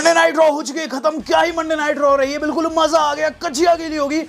Monday night raw हो चुकी है खत्म। क्या ही मंडे नाइट रॉ रही है, बिल्कुल मजा आ गया, कच्चिया गिली होगी।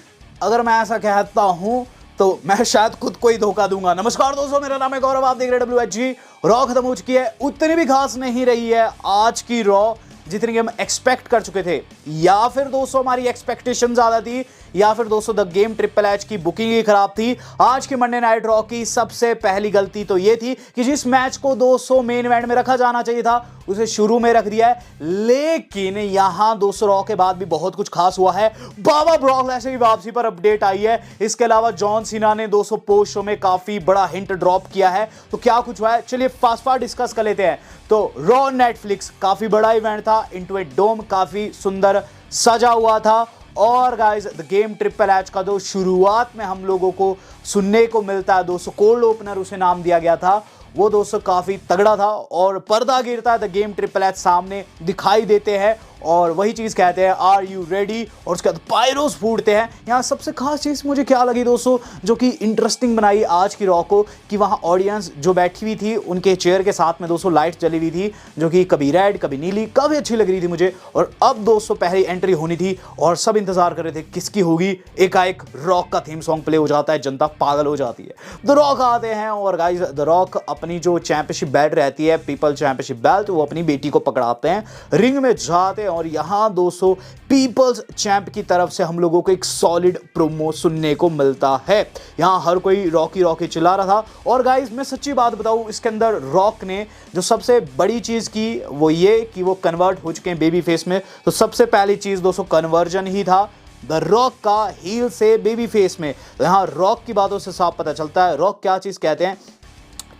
अगर मैं ऐसा कहता हूं तो मैं शायद खुद को ही धोखा दूंगा। नमस्कार दोस्तों, मेरा नाम है गौरव, आप देख रहे हैं WHG। रॉ खत्म हो चुकी है, उतनी भी खास नहीं रही है आज की रॉ जितनी कि हम एक्सपेक्ट कर चुके थे, या फिर दोस्तों हमारी एक्सपेक्टेशन ज्यादा थी, या फिर दोस्तों द गेम ट्रिपल एच की बुकिंग ही खराब थी। आज की मंडे नाइट रॉ की सबसे पहली गलती तो यह थी कि जिस मैच को 200 मेन इवेंट में रखा जाना चाहिए था उसे शुरू में रख दिया है। लेकिन यहां 200 रॉ के बाद भी बहुत कुछ खास हुआ है। बाबा ब्रॉक लेसनर की वापसी पर अपडेट आई है। इसके अलावा जॉन सीना ने 200 पोस्ट शो में काफी बड़ा हिंट ड्रॉप किया है। तो क्या कुछ हुआ है, चलिए फास्ट डिस्कस कर लेते हैं। तो रॉ नेटफ्लिक्स काफी बड़ा इवेंट था, इनटू ए डोम काफी सुंदर सजा हुआ था। और guys the game triple H का जो शुरुआत में हम लोगों को सुनने को मिलता है, 200 कोल्ड ओपनर उसे नाम दिया गया था, वो दोस्तों काफी तगड़ा था। और पर्दा गिरता है, द गेम ट्रिपल एच सामने दिखाई देते हैं और वही चीज कहते हैं आर यू रेडी, और उसके बाद पायरोस फूटते हैं। यहाँ सबसे खास चीज मुझे क्या लगी दोस्तों, जो कि इंटरेस्टिंग बनाई आज की रॉ को, कि वहां ऑडियंस जो बैठी हुई थी उनके चेयर के साथ में दोस्तों लाइट जली हुई थी, जो कि कभी रेड कभी नीली, काफी अच्छी लग रही थी मुझे। और अब दोस्तों पहली एंट्री होनी थी और सब इंतजार कर रहे थे किसकी होगी। एकाएक रॉक का थीम सॉन्ग प्ले हो जाता है, जनता पागल हो जाती है। द रॉक आते हैं और गाइस द रॉक अपनी जो चैंपियनशिप बेल्ट रहती है, पीपल चैंपियनशिप बेल्ट, वो अपनी बेटी को पकड़ाते हैं, रिंग में जाते हैं। और यहां 200 पीपल्स चैंप की तरफ से हम लोगों को एक सॉलिड प्रोमो सुनने को मिलता है। यहां हर कोई रॉकी रॉकी चिल्ला रहा था। और गाइस मैं सच्ची बात बताऊं, इसके अंदर रॉक ने जो सबसे बड़ी चीज की वो ये कि वो कन्वर्ट हो चुके हैं बेबी फेस में। तो सबसे पहली चीज दोस्तों कन्वर्जन ही था द रॉक का हील से बेबी फेस में। तो यहां रॉक की बातों से साफ पता चलता है रॉक क्या चीज कहते हैं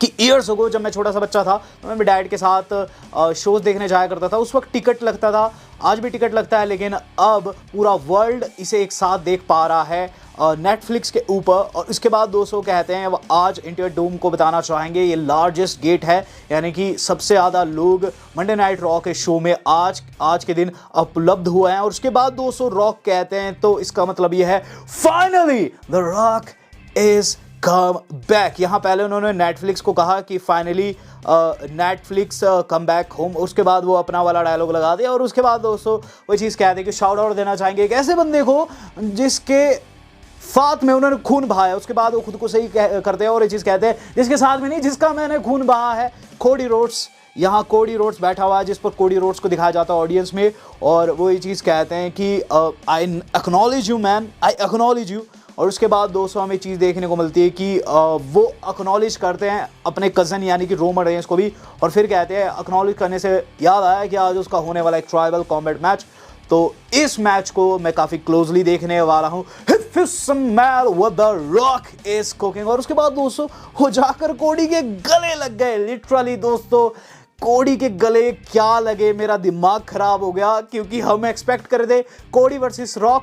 कि ईयर्स अगो जब मैं छोटा सा बच्चा था तो मैं डैड के साथ शोज देखने जाया करता था। उस वक्त टिकट लगता था, आज भी टिकट लगता है, लेकिन अब पूरा वर्ल्ड इसे एक साथ देख पा रहा है नेटफ्लिक्स के ऊपर। और इसके बाद दोस्तों कहते हैं वो आज इंडिया डोम को बताना चाहेंगे ये लार्जेस्ट गेट है, यानी कि सबसे ज़्यादा लोग मंडे नाइट रॉ के शो में आज के दिन उपलब्ध हुए हैं। और उसके बाद दोस्तों रॉक कहते हैं तो इसका मतलब ये है finally the rock is come back. यहाँ पहले उन्होंने नेटफ्लिक्स को कहा कि finally Netflix come back home, उसके बाद वो अपना वाला डायलॉग लगा दिया। और उसके बाद दोस्तों वो चीज़ कहते हैं कि शाउट आउट देना चाहेंगे एक ऐसे बंदे को जिसके साथ में उन्होंने खून बहाया। उसके बाद वो खुद को सही करते हैं और ये चीज़ कहते हैं जिसके साथ में नहीं, जिसका मैंने खून बहा है। कोडी रोड्स, यहाँ कोडी रोड्स बैठा हुआ है, जिस पर कोडी रोड्स को दिखाया जाता है ऑडियंस में। और वो ये चीज़ कहते हैं कि I acknowledge you man, I acknowledge you. और उसके बाद दोस्तों हमें चीज़ देखने को मिलती है कि वो एक्नॉलेज करते हैं अपने कज़न यानी कि रोमन रेंस को भी। और फिर कहते हैं एक्नॉलेज करने से याद आया कि आज उसका होने वाला एक ट्राइबल कॉम्बैट मैच, तो इस मैच को मैं काफ़ी क्लोजली देखने वाला हूँ। और उसके बाद दोस्तों वो जाकर कोडी के गले लग गए, लिटरली दोस्तों कोडी के गले क्या लगे, मेरा दिमाग खराब हो गया, क्योंकि हम एक्सपेक्ट कर रहे थे कोडी वर्सेस रॉक,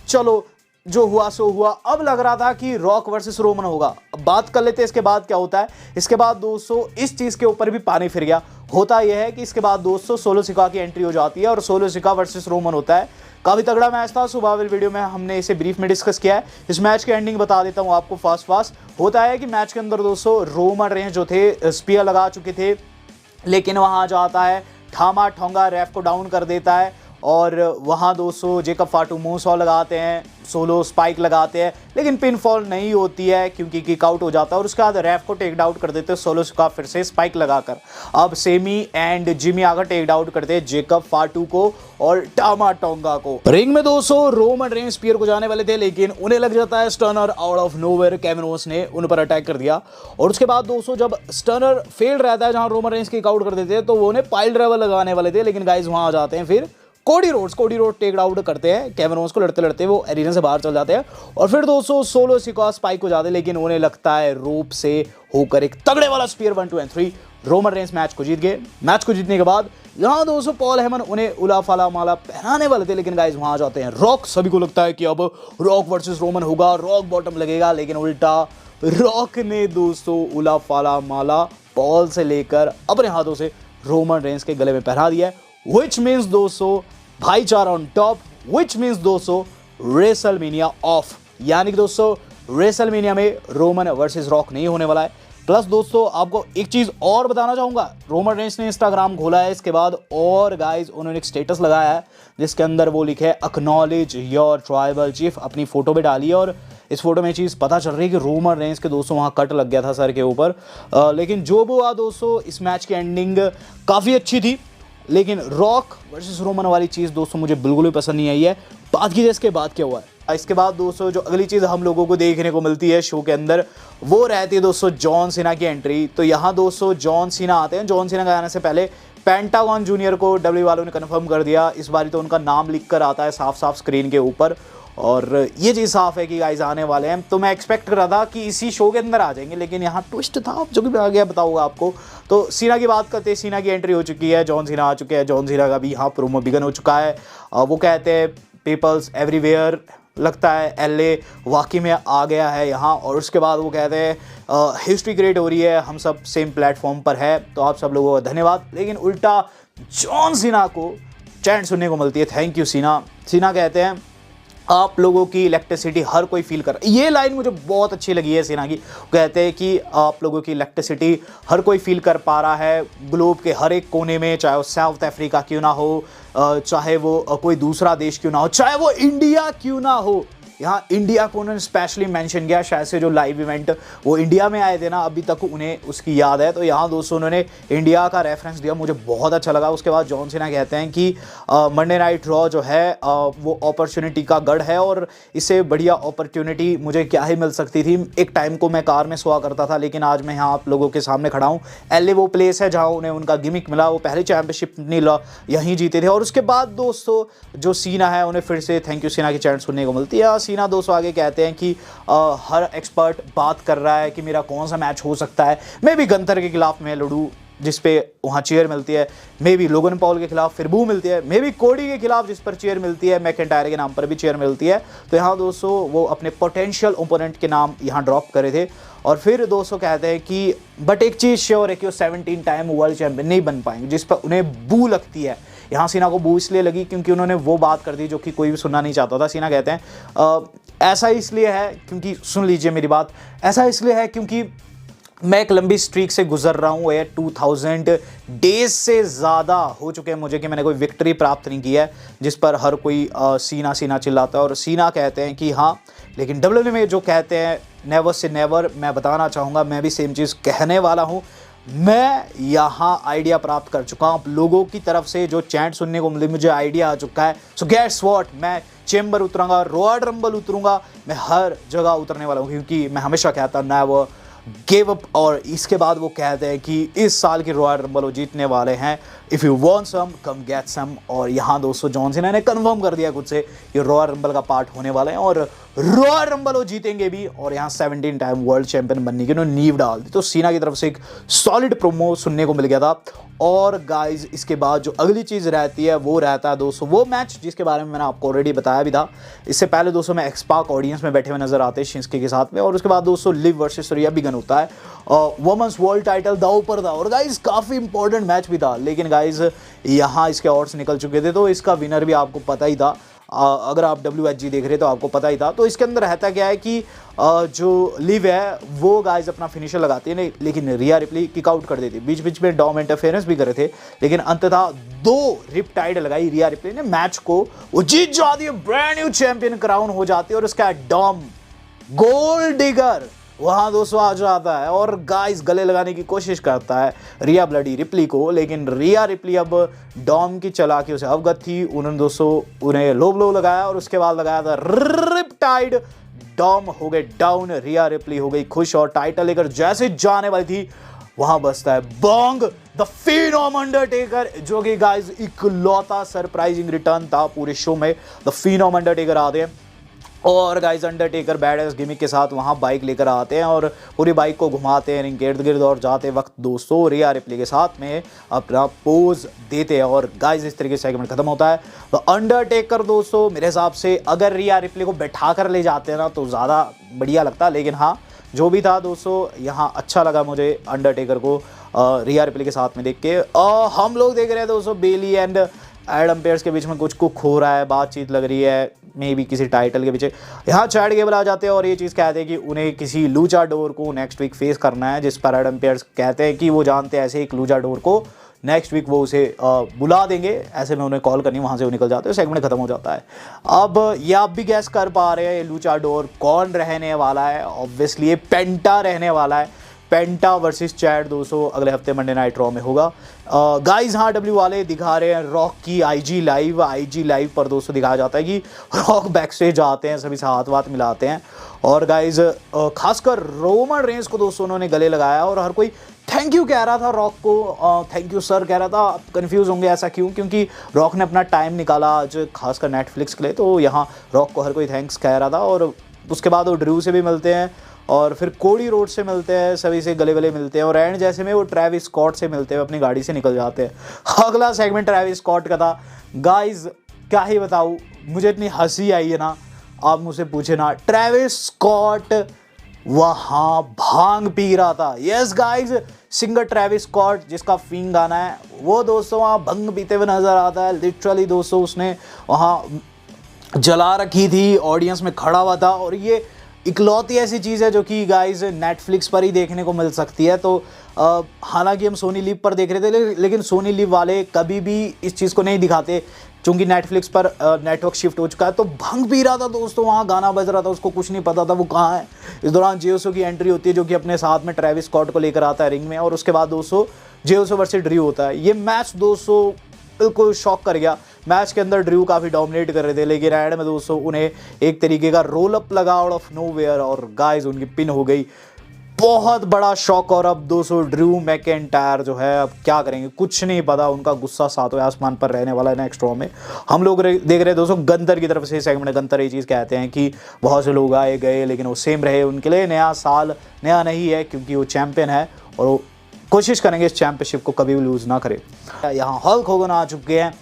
चलो जो हुआ सो हुआ। अब लग रहा था कि रॉक वर्सेस रोमन होगा। अब बात कर लेते हैं इसके बाद क्या होता है। इसके बाद दोस्तों इस चीज़ के ऊपर भी पानी फिर गया। होता यह है कि इसके बाद दोस्तों सोलो सिका की एंट्री हो जाती है और सोलो सिका वर्सेस रोमन होता है। काफ़ी तगड़ा मैच था, सुबह वाली वीडियो में हमने इसे ब्रीफ में डिस्कस किया है। इस मैच की एंडिंग बता देता हूँ आपको फास्ट। होता है कि मैच के अंदर दोस्तों रोमन रेंस जो थे स्पीयर लगा चुके थे, लेकिन वहाँ जाता है ठामा ठोंगा रेफ को डाउन कर देता है। और वहाँ दोस्तों जेकब फाटू मूसॉल लगाते हैं, सोलो स्पाइक लगाते हैं, लेकिन पिन फॉल नहीं होती है क्योंकि किक आउट हो जाता है। और उसके बाद रेफ को टेक आउट कर देते हैं सोलो का फिर से स्पाइक लगाकर। अब सेमी एंड जिमी आकर टेक आउट करते हैं जेकब फाटू को और टामा टोंगा को। रिंग में दोस्तों रोमन रेंस स्पीयर को जाने वाले थे, लेकिन उन्हें लग जाता है stunner out of nowhere, Kevin Owens ने उन पर अटैक कर दिया। और उसके बाद दोस्तों जब स्टर्नर फेल रहता है जहां रोमन रेंस किक आउट कर देते हैं, तो वो उन्हें पाइल ड्राइवर लगाने वाले थे, लेकिन गाइस वहां आ जाते हैं फिर कोडी रोड टेक आउट करते हैं केविन ओवेंस को। लड़ते लड़ते वो एरिना से बाहर चल जाते हैं। और फिर दोस्तों सोलो सिका स्पाइक हो जाते हैं, लेकिन उन्हें लगता है रोप से होकर एक तगड़े वाला स्पीयर 1 2 3 रोमन रेंस मैच को जीत गए। मैच को जीतने के बाद यहाँ दोस्तों पॉल हेमन उन्हें उला फाला माला पहनाने वाले थे, लेकिन गाइस वहां आ जाते हैं रॉक। सभी को लगता है कि अब रॉक वर्सेस रोमन होगा, रॉक बॉटम लगेगा, लेकिन उल्टा रॉक ने दोस्तों उला फाला माला पॉल से लेकर अपने हाथों से रोमन रेंस के गले में पहना दिया है। Which means दोस्तों भाईचारा ऑन टॉप, which means दोस्तों रेसलमेनिया ऑफ, यानी कि दोस्तों रेसलमेनिया में रोमन वर्सेस रॉक नहीं होने वाला है। प्लस दोस्तों आपको एक चीज़ और बताना चाहूँगा, रोमन रेंस ने इंस्टाग्राम खोला है इसके बाद और गाइज उन्होंने एक स्टेटस लगाया है जिसके अंदर वो लिखे है एक्नॉलेज योर ट्राइबल चीफ, अपनी फ़ोटो भी डाली है और इस फोटो में चीज़ पता चल रही है कि रोमन रेंस के दोस्तों वहाँ कट लग गया था सर के ऊपर। लेकिन जो भी हुआ दोस्तों, इस मैच की एंडिंग काफ़ी अच्छी थी, लेकिन रॉक वर्सेस रोमन वाली चीज़ दोस्तों मुझे बिल्कुल भी पसंद नहीं आई है। बात कीजिए इसके बाद क्या हुआ है। इसके बाद दोस्तों जो अगली चीज़ हम लोगों को देखने को मिलती है शो के अंदर, वो रहती है दोस्तों जॉन सीना की एंट्री। तो यहाँ दोस्तों जॉन सीना आते हैं। जॉन सीना के आने से पहले पेंटागन जूनियर को डब्ल्यू वालों ने कन्फर्म कर दिया। इस बार तो उनका नाम लिख कर आता है साफ साफ स्क्रीन के ऊपर, और ये चीज़ साफ है कि गाइस आने वाले हैं। तो मैं एक्सपेक्ट कर रहा था कि इसी शो के अंदर आ जाएंगे, लेकिन यहाँ ट्विस्ट था जो भी आ गया बताऊंगा आपको। तो सीना की बात करते हैं, सीना की एंट्री हो चुकी है, जॉन सीना आ चुके हैं। जॉन सीना का भी यहाँ प्रोमो बिगन हो चुका है। वो कहते हैं पीपल्स एवरीवेयर, लगता है एलए वाकई में आ गया है यहाँ। और उसके बाद वो कहते हैं हिस्ट्री क्रिएट हो रही है, हम सब सेम प्लेटफॉर्म पर है, तो आप सब लोगों का धन्यवाद। लेकिन उल्टा जॉन सीना को चैंट सुनने को मिलती है, थैंक यू सीना। सीना कहते हैं आप लोगों की इलेक्ट्रिसिटी हर कोई फील कर, ये लाइन मुझे बहुत अच्छी लगी है सीना की। कहते हैं कि आप लोगों की इलेक्ट्रिसिटी हर कोई फील कर पा रहा है ग्लोब के हर एक कोने में, चाहे वो साउथ अफ्रीका क्यों ना हो, चाहे वो कोई दूसरा देश क्यों ना हो, चाहे वो इंडिया क्यों ना हो। यहाँ इंडिया को उन्होंने स्पेशली मेंशन किया, शायद से जो लाइव इवेंट वो इंडिया में आए थे ना, अभी तक उन्हें उसकी याद है। तो यहाँ दोस्तों उन्होंने इंडिया का रेफरेंस दिया, मुझे बहुत अच्छा लगा। उसके बाद जॉन सीना कहते हैं कि मंडे नाइट रॉ जो है वो अपॉर्चुनिटी का गढ़ है, और इससे बढ़िया अपॉर्चुनिटी मुझे क्या ही मिल सकती थी। एक टाइम को मैं कार में सोया करता था, लेकिन आज मैं यहाँ आप लोगों के सामने खड़ा हूँ। एलए वो प्लेस है जहाँ उन्हें उनका गिमिक मिला, वो पहली चैंपियनशिप यहीं जीते थे। और उसके बाद दोस्तों जो सीना है उन्हें फिर से थैंक यू सीना की चैंट सुनने को मिलती है। सीना दोस्तों आगे कहते हैं कि हर एक्सपर्ट बात कर रहा है कि मेरा कौन सा मैच हो सकता है। मैं भी गंथर के खिलाफ मैं लड़ूं जिस पे वहाँ चेयर मिलती है, मे भी लोगन पॉल के खिलाफ फिर बू मिलती है, मे भी कोडी के खिलाफ जिस पर चेयर मिलती है, मैकेंटायर के नाम पर भी चेयर मिलती है। तो यहाँ दोस्तों वो अपने पोटेंशियल ओपोनेंट के नाम यहाँ ड्रॉप करे थे। और फिर दोस्तों कहते हैं कि बट एक चीज़ श्योर है कि वो 17 टाइम वर्ल्ड चैंपियन नहीं बन पाएंगे, जिस पर उन्हें बू लगती है। यहाँ सीना को बू इसलिए लगी क्योंकि उन्होंने वो बात कर दी जो कि कोई भी सुनना नहीं चाहता था। सीना कहते हैं ऐसा इसलिए है क्योंकि, सुन लीजिए मेरी बात, ऐसा इसलिए है क्योंकि मैं एक लंबी स्ट्रीक से गुजर रहा हूँ। ये 2000 डेज से ज़्यादा हो चुके हैं मुझे कि मैंने कोई विक्ट्री प्राप्त नहीं की है, जिस पर हर कोई सीना सीना चिल्लाता है। और सीना कहते हैं कि हाँ, लेकिन डब्ल्यूडब्ल्यूई में जो कहते हैं नेवर से नेवर, मैं बताना चाहूँगा मैं भी सेम चीज़ कहने वाला हूँ। मैं यहाँ आइडिया प्राप्त कर चुका हूँ लोगों की तरफ से, जो चैंट सुनने को मिली मुझे आइडिया आ चुका है। सो गेट्स व्हाट, मैं चेंबर उतरूंगा, रॉयल रंबल उतरूंगा, मैं हर जगह उतरने वाला हूँ, क्योंकि मैं हमेशा कहता नेवर गिव अप। और इसके बाद वो कहते हैं कि इस साल की रॉयल रंबल वो जीतने वाले हैं। If you want some come get some. और यहाँ दोस्तों जॉन सीना ने कन्फर्म कर दिया खुद से कि रॉयल रंबल का पार्ट होने वाले हैं और रॉयल रंबल वो जीतेंगे भी, और यहाँ 17 टाइम वर्ल्ड चैंपियन बनने की उन्होंने नींव डाल दी। तो सीना की तरफ से एक सॉलिड प्रोमो सुनने को मिल गया था। और गाइज इसके बाद जो अगली चीज़ रहती है वो रहता है दोस्तों वो मैच जिसके बारे में मैंने आपको ऑलरेडी बताया भी था। इससे पहले दोस्तों मैं एक्सपार्क ऑडियंस में बैठे हुए नजर आते हैं शिंस्के के साथ में, और उसके बाद दोस्तों लिव वर्सेस रिया बिगन होता है वुमेन्स वर्ल्ड टाइटल दांव पर था। और गाइज काफ़ी इंपॉर्टेंट मैच भी था, लेकिन गाइज यहाँ इसके ऑड्स निकल चुके थे, तो इसका विनर भी आपको पता ही था। अगर आप WHG देख रहे तो आपको पता ही था। तो इसके अंदर रहता क्या है कि जो लिव है वो गाइज अपना फिनिशर लगाती है, लेकिन रिया रिप्ली किक आउट कर देती है। बीच बीच में डॉम इंटरफेरेंस भी करे थे, लेकिन अंततः 2 रिपटाइड लगाई रिया रिप्ली ने, मैच को वो जीत जाती है, ब्रांड न्यू चैंपियन क्राउन हो जाती है। और उसका डॉम गोल्ड डिगर वहाँ दोस्तों आ जाता है और गाइस गले लगाने की कोशिश करता है रिया ब्लडी रिप्ली को, लेकिन रिया रिप्ली अब डॉम की चालाकियों से अवगत थी। उन्होंने दोस्तों उन्हें लो ब्लो लगाया और उसके बाद लगाया था रिपटाइड। डॉम हो गए डाउन, रिया रिप्ली हो गई खुश, और टाइटल लेकर जैसे जाने वाली थी वहां बसता है बॉन्ग द फिनोम अंडरटेकर, जो कि गाइस इकलौता सरप्राइजिंग रिटर्न था पूरे शो में। द फिनोम अंडरटेकर आते हैं और गाइस अंडरटेकर बैडएस गिमिक के साथ वहाँ बाइक लेकर आते हैं और पूरी बाइक को घुमाते हैं रिंग के इर्द गिर्द, और जाते वक्त दोस्तों रिया रिप्ली के साथ में अपना पोज देते हैं। और गाइस इस तरीके से सेगमेंट खत्म होता है। तो अंडरटेकर दोस्तों मेरे हिसाब से अगर रिया रिप्ली को बैठा कर ले जाते हैं ना तो ज़्यादा बढ़िया लगता, लेकिन हाँ जो भी था दोस्तों यहाँ अच्छा लगा मुझे अंडरटेकर को रिया रिप्ली के साथ में देख के। हम लोग देख रहे हैं दोस्तों बेली एंड एडम पेयर्स के बीच में कुछ कुक हो रहा है, बातचीत लग रही है, मे बी किसी टाइटल के पीछे। यहाँ चैड गेबल आ जाते हैं और ये चीज़ कहते हैं कि उन्हें किसी लूचाडोर को नेक्स्ट वीक फेस करना है, जिस पर एडम पेयर्स कहते हैं कि वो जानते हैं ऐसे एक लूचाडोर को, नेक्स्ट वीक वो उसे बुला देंगे। ऐसे में उन्हें कॉल करनी, वहाँ से वो निकल जाते हैं, सेगमेंट खत्म हो जाता है। अब ये आप भी गैस कर पा रहे हैं लूचाडोर कौन रहने वाला है। ऑब्वियसली ये पेंटा रहने वाला है। पेंटा वर्सेस चैड दोस्तों अगले हफ्ते मंडे नाइट रॉ में होगा। गाइज हाँ डब्ल्यू वाले दिखा रहे हैं रॉक की आईजी लाइव पर दोस्तों दिखाया जाता है कि रॉक बैक स्टेज आते हैं, सभी से हाथ वाथ मिलाते हैं और गाइज खासकर रोमन रेंस को दोस्तों उन्होंने गले लगाया और हर कोई थैंक यू कह रहा था रॉक को, थैंक यू सर कह रहा था। आप कंफ्यूज होंगे ऐसा क्यों, क्योंकि रॉक ने अपना टाइम निकाला आज खासकर नेटफ्लिक्स के लिए, तो यहाँ रॉक को हर कोई थैंक्स कह रहा था। और उसके बाद वो ड्रू से भी मिलते हैं और फिर कोडी रोड से मिलते हैं, सभी से गले गले मिलते हैं और एंड जैसे में वो ट्रेविस स्कॉट से मिलते हुए अपनी गाड़ी से निकल जाते हैं। अगला सेगमेंट ट्रेविस स्कॉट का था। गाइज क्या ही बताऊँ, मुझे इतनी हंसी आई है ना, आप मुझसे पूछे ना। ट्रेविस स्कॉट वहाँ भांग पी रहा था। Yes guys, singer Travis Scott जिसका फींग गाना है वो दोस्तों वहाँ भंग पीते हुए नजर आता है। लिटरली दोस्तों उसने वहाँ जला रखी थी, ऑडियंस में खड़ा हुआ था और ये इकलौती ऐसी चीज़ है जो कि गाइस नेटफ्लिक्स पर ही देखने को मिल सकती है। तो हालांकि हम सोनी लिव पर देख रहे थे लेकिन सोनी लिव वाले कभी भी इस चीज़ को नहीं दिखाते क्योंकि नेटफ्लिक्स पर नेटवर्क शिफ्ट हो चुका है। तो भंग पी रहा था दोस्तों, वहाँ गाना बज रहा था, उसको कुछ नहीं पता था वो कहाँ है। इस दौरान जेओसो की एंट्री होती है जो कि अपने साथ में ट्रेविस स्कॉट को लेकर आता है रिंग में और उसके बाद दोस्तों जेओसो वर्सेस ड्रू होता है। ये मैच दोस्तों बिल्कुल शॉक कर गया। मैच के अंदर ड्रू काफ़ी डोमिनेट कर रहे थे लेकिन एंड में दोस्तों उन्हें एक तरीके का रोल अप लगा आउट ऑफ नोवेयर और गाइस उनकी पिन हो गई। बहुत बड़ा शॉक। और अब दोस्तों ड्रू मैकिंटायर जो है अब क्या करेंगे कुछ नहीं पता, उनका गुस्सा सातवें आसमान पर रहने वाला है नेक्स्ट रॉ में। हम लोग देख रहे हैं दोस्तों गंतर की तरफ से सेगमेंट। गंतर ये चीज़ कहते हैं कि बहुत से लोग आए गए लेकिन वो सेम रहे, उनके लिए नया साल नया नहीं है क्योंकि वो चैंपियन है और वो कोशिश करेंगे इस चैंपियनशिप को कभी भी लूज ना करे। यहाँ हल्क होगन आ चुके हैं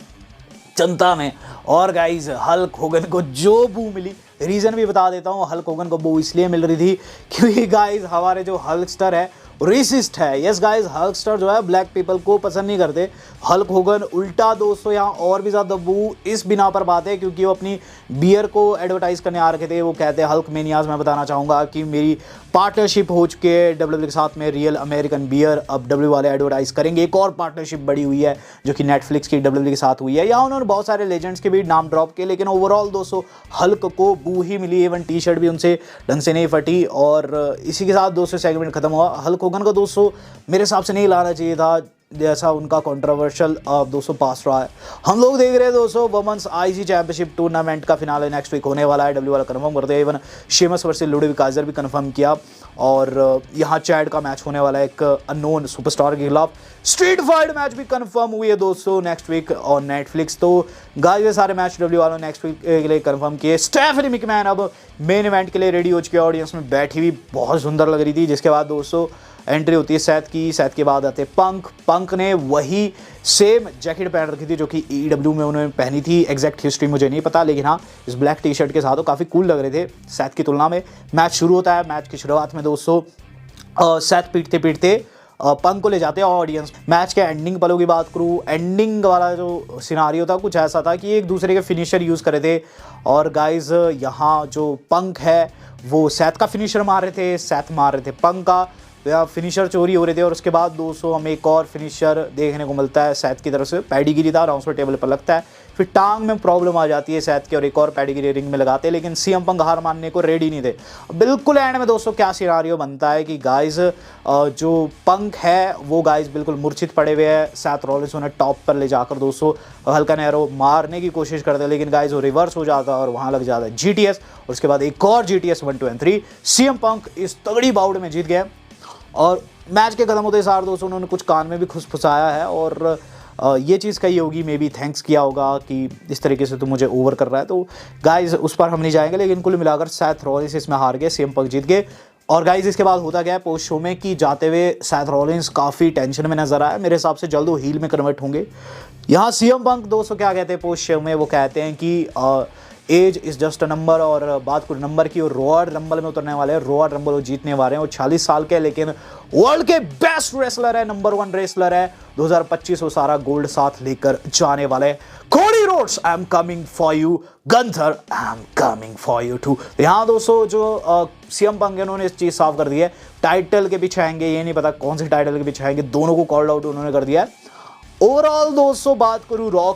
जनता में और गाइज हल्क होगन को जो बू मिली, रीज़न भी बता देता हूँ, हल्क होगन को बू इसलिए मिल रही थी क्योंकि गाइज हमारे जो हल्कस्टर है रेसिस्ट है। यस गाइज हल्कस्टर जो है ब्लैक पीपल को पसंद नहीं करते। हल्क होगन उल्टा दोस्तों यहाँ और भी ज़्यादा बू इस बिना पर बात है क्योंकि वो अपनी बियर को एडवर्टाइज करने आ रखे थे। वो कहते हैं हल्क मेनियाज मैं बताना चाहूँगा कि मेरी पार्टनरशिप हो चुकी है डब्ल्यू के साथ में, रियल अमेरिकन बियर। अब डब्ल्यू वाले एडवर्टाइज करेंगे। एक और पार्टनरशिप बड़ी हुई है जो कि नेटफ्लिक्स की डब्ल्यू के साथ हुई है। यहाँ उन्होंने बहुत सारे लेजेंड्स के भी नाम ड्रॉप किए लेकिन ओवरऑल दोस्तों हल्क को बू ही मिली। इवन टी शर्ट भी उनसे ढंग से नहीं फटी और इसी के साथ दोस्तों सेगमेंट खत्म हुआ। हल्क होगन को दोस्तों मेरे हिसाब से नहीं लाना चाहिए था जैसा उनका कंट्रोवर्शियल दोस्तों पास रहा है। हम लोग देख रहे हैं दोस्तों वुमेन्स आईजी चैंपियनशिप टूर्नामेंट का फिनाले नेक्स्ट वीक होने वाला है। डब्ल्यू वाला कंफर्म करते हैं। Even Sheamus versus Ludwig Kaiser भी कंफर्म किया और यहाँ चैड का मैच होने वाला है एक अननोन सुपरस्टार के खिलाफ। स्ट्रीट फाइट मैच भी कंफर्म हुई है दोस्तों नेक्स्ट वीक ऑन नेटफ्लिक्स। तो गाइस ये सारे मैच डब्ल्यू वालों ने नेक्स्ट वीक के लिए कंफर्म किए। स्टेफनी मैकमैन अब मेन इवेंट के लिए रेडी हो चुकी है, ऑडियंस में बैठी हुई बहुत सुंदर लग रही थी। जिसके बाद दोस्तों एंट्री होती है सैथ की, सैथ के बाद आते पंक ने वही सेम जैकेट पहन रखी थी जो कि ईडब्ल्यू में उन्होंने पहनी थी। एग्जैक्ट हिस्ट्री मुझे नहीं पता लेकिन हाँ इस ब्लैक टी शर्ट के साथ वो काफ़ी कूल लग रहे थे सैथ की तुलना में। मैच शुरू होता है। मैच की शुरुआत में दोस्तों सैथ पीटते पीटते पंक को ले जाते हैं ऑडियंस। मैच के एंडिंग पलों की बात करूँ, एंडिंग वाला जो सिनारियो था कुछ ऐसा था कि एक दूसरे के फिनिशर यूज़ करे थे और गाइज यहाँ जो पंक है वो सैथ का फिनिशर मार रहे थे, सैथ मार रहे थे पंक का, या फिनिशर चोरी हो रहे थे। और उसके बाद दोस्तों हमें एक और फिनिशर देखने को मिलता है सैथ की तरफ से। पैडीगिरी था, अनाउंसमेंट टेबल पर लगता है, फिर टांग में प्रॉब्लम आ जाती है सैथ की और एक और पैडीगिरी रिंग में लगाते हैं लेकिन सीएम पंक हार मानने को रेडी नहीं थे। बिल्कुल एंड में दोस्तों क्या सिनारियो बनता है कि गाइज जो पंक है वो गाइज बिल्कुल मूर्छित पड़े हुए हैं। सैथ रॉलिंस उन्हें टॉप पर ले जाकर दोस्तों हल्का नैरो मारने की कोशिश करते हैं लेकिन गाइज वो रिवर्स हो जाता है और वहाँ लग जाता है जीटीएस और उसके बाद एक और जीटीएस 1 2 and 3। सीएम पंक इस तगड़ी बाउट में जीत गए और मैच के खत्म होते सार दोस्तों उन्होंने कुछ कान में भी फुसफुसाया है और ये चीज़ कही होगी, मे बी थैंक्स किया होगा कि इस तरीके से तो मुझे ओवर कर रहा है। तो गाइज उस पर हम नहीं जाएंगे लेकिन कुल मिलाकर सैथ रॉलिंस इसमें हार गए, सीएम पंक जीत गए। और गाइज इसके बाद होता गया पोस्ट शो में कि जाते हुए सैथ रॉलिंस काफ़ी टेंशन में नजर आया। मेरे हिसाब से जल्द वो हील में कन्वर्ट होंगे। यहाँ सीएम पंक दोस्तों क्या कहते हैं पोस्ट शो में, वो कहते हैं कि age is just a number. और बात करूँ नंबर की, और रॉयल रंबल में उतरने वाले हैं, रॉयल रंबल वो जीतने वाले हैं। वो 40 साल के, लेकिन वर्ल्ड के बेस्ट रेसलर है, नंबर 1 रेसलर है। 2025 वो सारा गोल्ड साथ लेकर जाने वाले हैं। Cody Rhodes, I am coming for you. Gunther, I am coming for you too. तो यहाँ दोस्तों जो सीएम पंक है, उन्होंने इस चीज साफ कर दी है, टाइटल के पीछे आएंगे, ये नहीं पता कौन से टाइटल के पीछे आएंगे, दोनों को कॉल्ड आउट उन्होंने कर दिया है। ओवरऑल दोस्तों बात करूं रॉ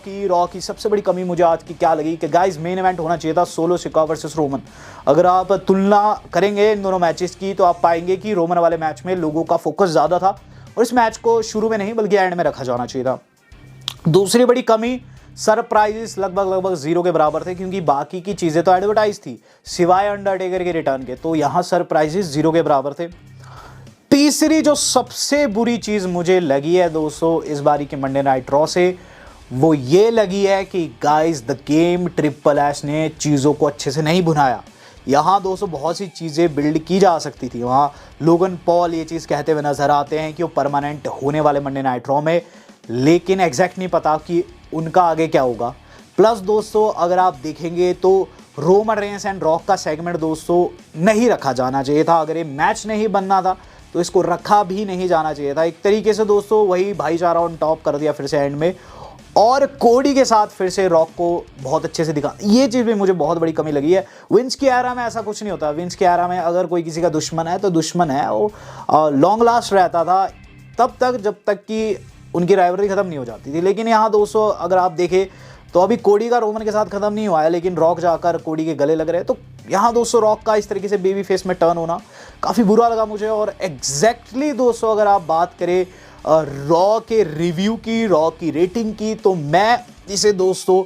की सबसे बड़ी कमी मुझे आज की क्या लगी कि गाइस मेन इवेंट होना चाहिए था सोलो सिका वर्सेस रोमन। अगर आप तुलना करेंगे इन दोनों मैचेस की तो आप पाएंगे कि रोमन वाले मैच में लोगों का फोकस ज़्यादा था और इस मैच को शुरू में नहीं बल्कि एंड में रखा जाना चाहिए था। दूसरी बड़ी कमी, सरप्राइजेस लगभग 0 के बराबर थे, क्योंकि बाकी की चीज़ें तो एडवर्टाइज थी सिवाय अंडरटेकर के रिटर्न के, तो यहाँ सरप्राइजेस 0 के बराबर थे। तीसरी जो सबसे बुरी चीज़ मुझे लगी है दोस्तों इस बारी के मंडे नाइट रॉ से, वो ये लगी है कि guys the game triple H ने चीज़ों को अच्छे से नहीं बुनाया। यहाँ दोस्तों बहुत सी चीज़ें बिल्ड की जा सकती थी। वहाँ लोगन पॉल ये चीज़ कहते हुए नजर आते हैं कि वो परमानेंट होने वाले मंडे नाइट रॉ में, लेकिन एग्जैक्ट नहीं पता कि उनका आगे क्या होगा। प्लस दोस्तों अगर आप देखेंगे तो रोमन रेंस एंड रॉक का सेगमेंट दोस्तों नहीं रखा जाना चाहिए था। अगर ये मैच नहीं बनना था तो इसको रखा भी नहीं जाना चाहिए था। एक तरीके से दोस्तों वही भाईचारा ऑन टॉप कर दिया फिर से एंड में, और कोडी के साथ फिर से रॉक को बहुत अच्छे से दिखा। ये चीज़ भी मुझे बहुत बड़ी कमी लगी है। विंस की एरा में ऐसा कुछ नहीं होता। विंस की एरा में अगर कोई किसी का दुश्मन है तो दुश्मन है, वो लॉन्ग लास्ट रहता था तब तक जब तक कि उनकी राइवलरी खत्म नहीं हो जाती थी। लेकिन यहाँ दोस्तों अगर आप देखें तो अभी कोडी का रोमन के साथ खत्म नहीं हुआ है, लेकिन रॉक जाकर कोडी के गले लग रहे हैं। तो यहाँ दोस्तों रॉक का इस तरीके से बेबी फेस में टर्न होना काफ़ी बुरा लगा मुझे। और एग्जैक्टली दोस्तों अगर आप बात करें रॉ के रिव्यू की, रॉ की रेटिंग की, तो मैं इसे दोस्तों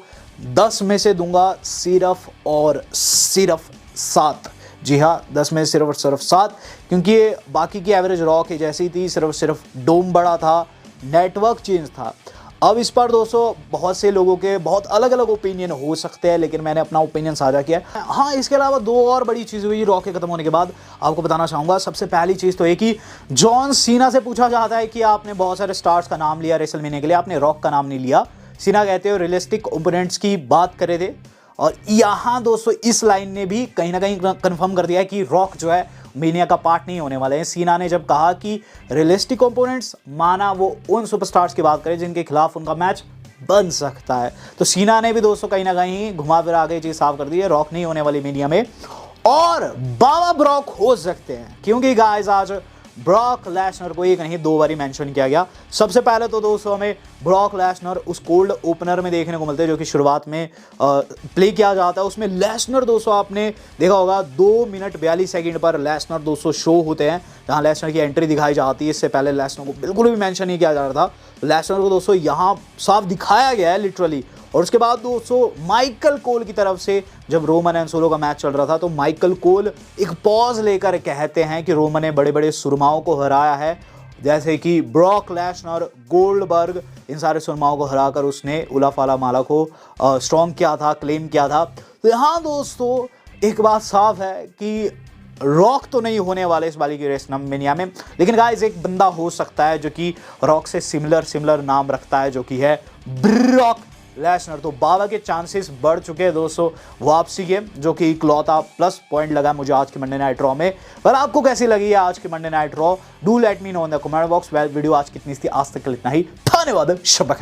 10 में से दूंगा सिर्फ और सिर्फ 7। जी हाँ, 10 में सिर्फ और सिर्फ 7, क्योंकि बाकी की एवरेज रॉ की जैसी थी, सिर्फ डोम बड़ा था, नेटवर्क चेंज था। अब इस पर दोस्तों बहुत से लोगों के बहुत अलग अलग ओपिनियन हो सकते हैं, लेकिन मैंने अपना ओपिनियन साझा किया है। हाँ, इसके अलावा 2 और बड़ी चीज़ हुई रॉ के खत्म होने के बाद, आपको बताना चाहूँगा। सबसे पहली चीज़ तो ये कि जॉन सीना से पूछा जाता है कि आपने बहुत सारे स्टार्स का नाम लिया रेसलमेनिया के लिए, आपने रॉक का नाम नहीं लिया। सीना कहते हो रियलिस्टिक ओपोनेंट्स की बात करे थे, और यहाँ दोस्तों इस लाइन ने भी कहीं ना कहीं कंफर्म कर दिया है कि रॉक जो है मेनिया का पार्ट नहीं होने वाले हैं। सीना ने जब कहा कि रियलिस्टिक ओपोनेंट्स, माना वो उन सुपरस्टार्स की बात करें जिनके खिलाफ उनका मैच बन सकता है, तो सीना ने भी दोस्तों कहीं ना कहीं घुमा फिरा के चीज साफ कर दी है, रॉक नहीं होने वाली मेनिया में। और बाबा ब्रॉक हो सकते हैं, क्योंकि गाइस आज ब्रॉक लेसनर को एक नहीं 2 बारी मेंशन किया गया। सबसे पहले तो दोस्तों हमें ब्रॉक लेसनर उस कोल्ड ओपनर में देखने को मिलते हैं जो कि शुरुआत में प्ले किया जाता है। उसमें लेसनर दोस्तों आपने देखा होगा 2 मिनट 42 सेकंड पर लेसनर दोस्तों शो होते हैं, जहां लेसनर की एंट्री दिखाई जाती है। इससे पहले लेसनर को बिल्कुल भी मेंशन नहीं किया जा रहा था। लेसनर को दोस्तों यहाँ साफ दिखाया गया है लिटरली। और उसके बाद दोस्तों माइकल कोल की तरफ से जब रोमन एंड सोलो का मैच चल रहा था, तो माइकल कोल एक पॉज लेकर कहते हैं कि रोमन ने बड़े बड़े सुरमाओं को हराया है, जैसे कि ब्रॉक लेसनर, गोल्डबर्ग, इन सारे सुरमाओं को हराकर उसने उलाफाला माला को स्ट्रॉन्ग किया था, क्लेम किया था। तो यहाँ दोस्तों एक बात साफ है कि रॉक तो नहीं होने वाले इस बारी की रेसलमेनिया में, लेकिन गाइस एक बंदा हो सकता है जो कि रॉक से सिमिलर नाम रखता है, जो कि है ब्रॉक लेसनर। तो बाबा के चांसेस बढ़ चुके हैं दोस्तों वापसी के, जो कि इकलौता प्लस पॉइंट लगा मुझे आज के मंडे नाइट रॉ में। पर आपको कैसी लगी है आज के Monday night raw? Do let me know in the comment box. Video आज कितनी थी? आज तक के लिए इतना ही। धन्यवाद। शब्बा खैर।